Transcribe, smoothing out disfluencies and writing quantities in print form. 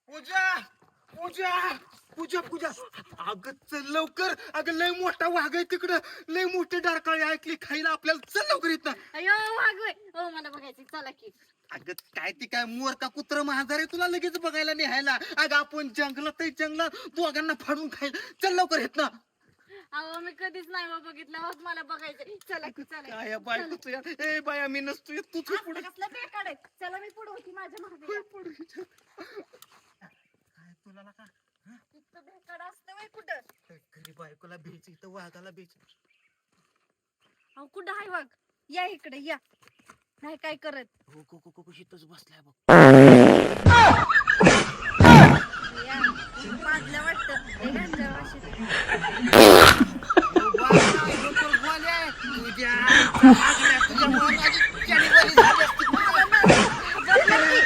पूजा पूजा पूजा पूजा अगं चल लवकर. अगं लय मोठा वाघ आहे तिकडं. लय मोठी डारकाळी ऐकली खायला आपल्याला. चल लवकर इथं. अयो वागवे हो मला बघायचं चला की. अगं काय ती काय मोर का कुत्र महाजार आहे तुला लगेच बघायला निहायला. अगं आपण जंगलात दोघांना फाडून खाईल. चल लवकर येत ना. अहो मी कधीच नाही बा बघितलं मग मला बघायचं. चला की चला. काय बायको तुझ्या ए बाया मी नसतो येत तूच पुढे. कसलं बेकार आहे. चला मी पुढे होती माझ्या मागे. काय तुला का इतकं बेकार असतं वय कुठं. घरी बायकोला बेच इथं वाघाला बेच. अहो कुठं आहे वाघ. या इकडे या. नाही काय करत. हो इथंच बसलाय बघ. या पाजल्या वाटतं. हे घातल्या वाशी. तुझ्या माझी चडी बरी झाली असती. जमलं की.